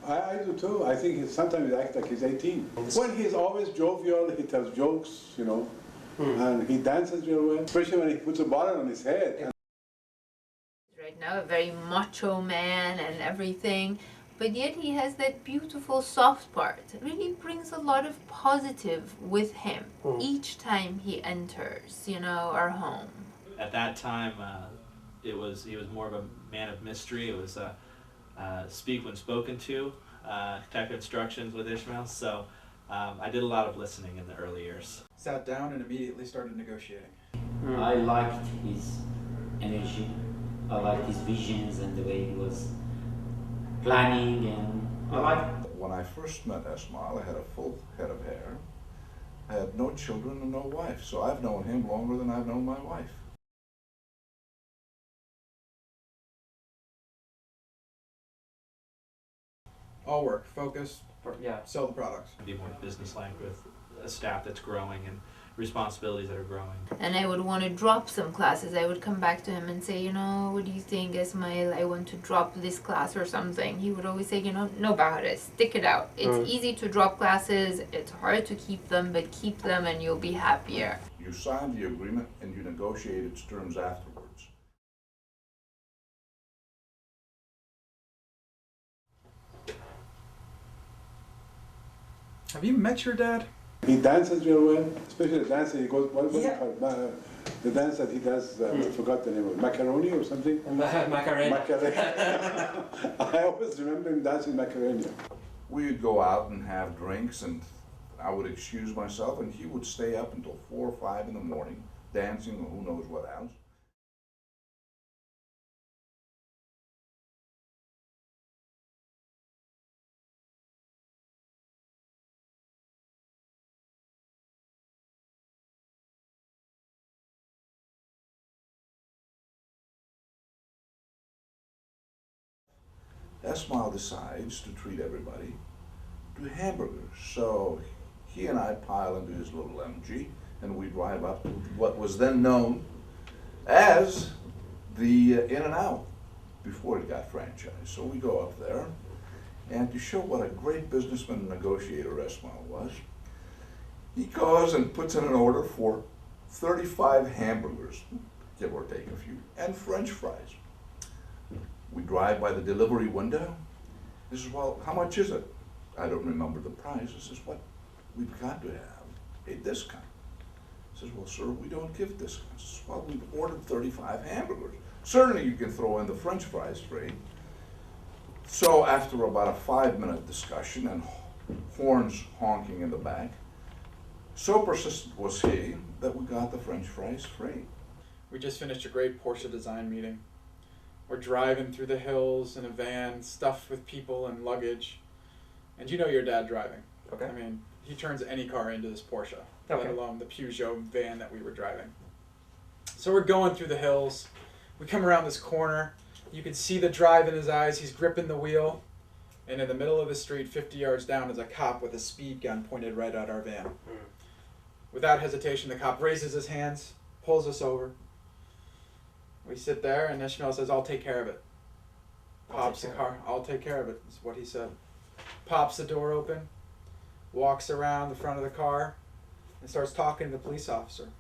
I do too. I think sometimes he acts like he's 18. Well, he's always jovial, he tells jokes, you know, and he dances real well, especially when he puts a bottle on his head. Right now, a very macho man and everything, but yet he has that beautiful soft part. It really brings a lot of positive with him each time he enters, you know, our home. At that time, he was more of a man of mystery. It was speak when spoken to type instructions with Ishmael. So I did a lot of listening in the early years. Sat down and immediately started negotiating. I liked his energy. I liked his visions and the way he was planning, and I liked. When I first met Esmail, I had a full head of hair. I had no children and no wife, so I've known him longer than I've known my wife. All work, focus, Yeah. sell the products. Be more business-like with a staff that's growing and responsibilities that are growing. And I would want to drop some classes. I would come back to him and say, you know, what do you think, Ismail? I want to drop this class or something. He would always say, you know, no Bahare, stick it out. It's easy to drop classes. It's hard to keep them, but keep them and you'll be happier. You sign the agreement and you negotiate its terms afterwards. Have you met your dad? He dances real well, especially the dance that he goes, what is it called? The dance that he does, I forgot the name of it, macaroni or something? Macarena. Macarena. I always remember him dancing Macarena. We'd go out and have drinks, and I would excuse myself, and he would stay up until 4 or 5 in the morning, dancing or who knows what else. Esmail decides to treat everybody to hamburgers. So he and I pile into his little MG and we drive up to what was then known as the In-N-Out before it got franchised. So we go up there, and to show what a great businessman and negotiator Esmail was, he goes and puts in an order for 35 hamburgers, give or take a few, and French fries. We drive by the delivery window. He says, well, how much is it? I don't remember the price. He says, what? We've got to have a discount. He says, well, sir, we don't give discounts. He says, well, we've ordered 35 hamburgers. Certainly you can throw in the French fries free. So after about a 5-minute discussion and horns honking in the back, so persistent was he that we got the French fries free. We just finished a great Porsche design meeting. We're driving through the hills in a van stuffed with people and luggage. And you know your dad driving. Okay. I mean, he turns any car into this Porsche, Okay. let alone the Peugeot van that we were driving. So we're going through the hills. We come around this corner. You can see the drive in his eyes. He's gripping the wheel. And in the middle of the street, 50 yards down, is a cop with a speed gun pointed right at our van. Without hesitation, the cop raises his hands, pulls us over. We sit there, and Ishmael says, I'll take care of it. Pops the car. I'll take care of it, is what he said. Pops the door open, walks around the front of the car, and starts talking to the police officer.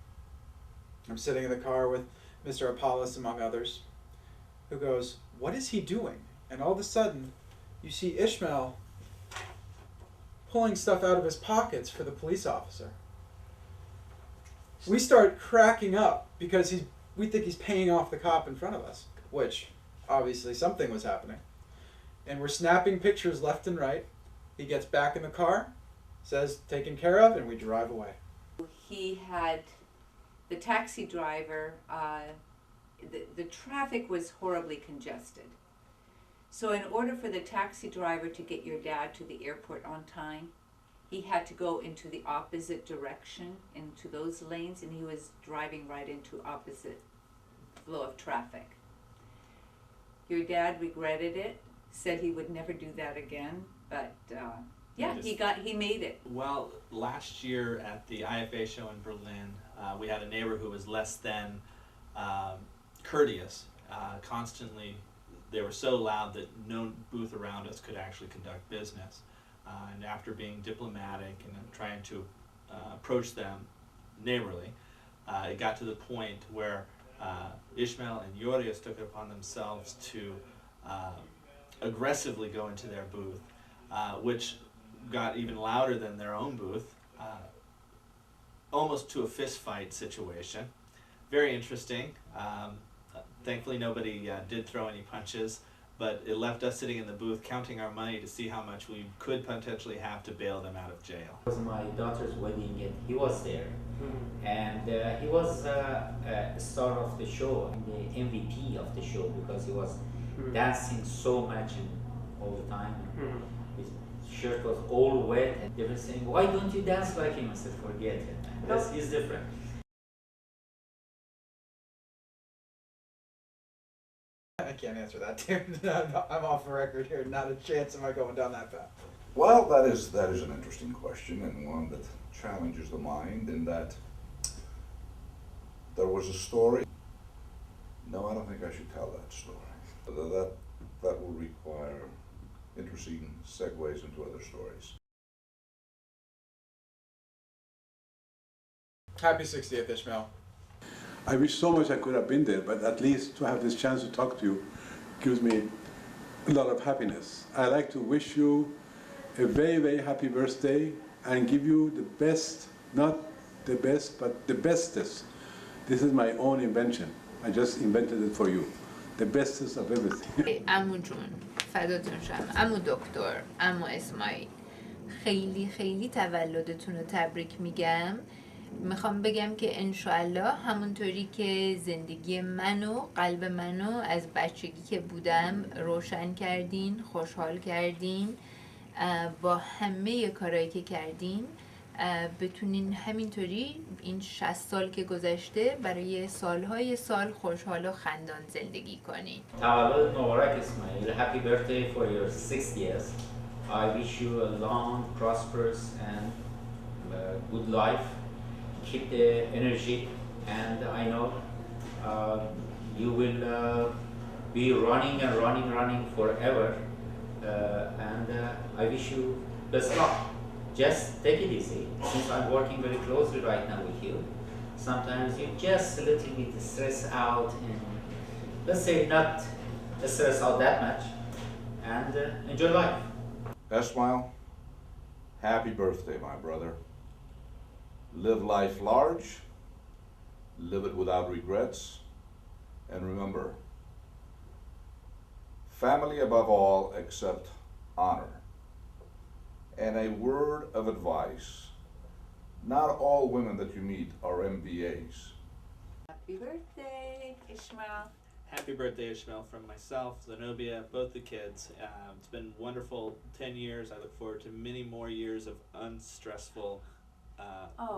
I'm sitting in the car with Mr. Apollos, among others, who goes, what is he doing? And all of a sudden, you see Ishmael pulling stuff out of his pockets for the police officer. We start cracking up because we think he's paying off the cop in front of us, which obviously something was happening. And we're snapping pictures left and right. He gets back in the car, says taken care of, and we drive away. He had the taxi driver, the traffic was horribly congested. So in order for the taxi driver to get your dad to the airport on time, he had to go into the opposite direction, into those lanes, and he was driving right into opposite flow of traffic. Your dad regretted it, said he would never do that again, but yeah, he made it. Well, last year at the IFA show in Berlin, we had a neighbor who was less than courteous. Constantly, they were so loud that no booth around us could actually conduct business. And after being diplomatic and trying to approach them neighborly, it got to the point where Ishmael and Yorius took it upon themselves to aggressively go into their booth, which got even louder than their own booth, almost to a fist fight situation. Very interesting. Thankfully nobody did throw any punches, but it left us sitting in the booth counting our money to see how much we could potentially have to bail them out of jail. It was my daughter's wedding and he was there. And he was star of the show, the MVP of the show, because he was dancing so much and all the time. His shirt was all wet and they were saying, "Why don't you dance like him?" I said, "Forget it, because he's different." I can't answer that, dude. I'm off the record here. Not a chance am I going down that path. Well, that is an interesting question, and one that challenges the mind, in that there was a story. No, I don't think I should tell that story. That will require interesting segues into other stories. Happy 60th, Ishmael. I wish so much I could have been there, but at least to have this chance to talk to you gives me a lot of happiness. I like to wish you a very, very happy birthday and give you the best, not the best, but the bestest. This is my own invention. I just invented it for you. The bestest of everything. عمو جون فداتون شم، عمو دکتر، عمو اسماعیل، خیلی خیلی تولدتون رو تبریک میگم. میخوام بگم که انشالله همونطوری که زندگی منو، قلب منو از بچگی که بودم روشن کردین، خوشحال کردین، با همه کارهایی که کردین بتونین همینطوری این 60 سال که گذشته برای سالهای سال خوشحال و خندان زندگی کنین. تولد مبارک اسماعیل. Happy birthday for your 60th. I wish you a long, prosperous and good life. Keep the energy, and I know you will be running and running forever, and I wish you best luck. Just take it easy, since I'm working very closely right now with you. Sometimes you just a little bit stress out, and let's say not stress out that much, and enjoy life. Esmail, happy birthday, my brother. Live life large, live it without regrets, and remember, family above all except honor. And a word of advice, not all women that you meet are MBAs. Happy birthday, Ishmael. Happy birthday, Ishmael, from myself, Zenobia, both the kids. It's been wonderful 10 years. I look forward to many more years of unstressful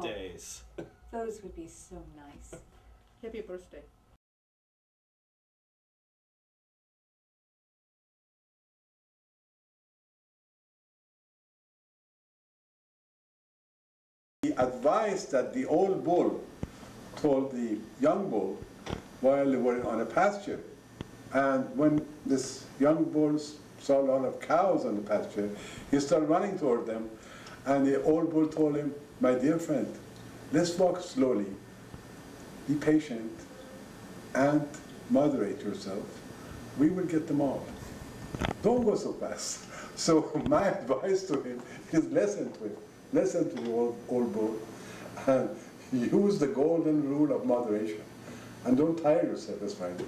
days. Those would be so nice. Happy birthday. The advice that the old bull told the young bull while they were on a pasture, and when this young bull saw a lot of cows on the pasture, he started running toward them, and the old bull told him, "My dear friend, let's walk slowly, be patient, and moderate yourself. We will get them all. Don't go so fast." So my advice to him is listen to him. Listen to the old bull and use the golden rule of moderation. And don't tire yourself, as friend.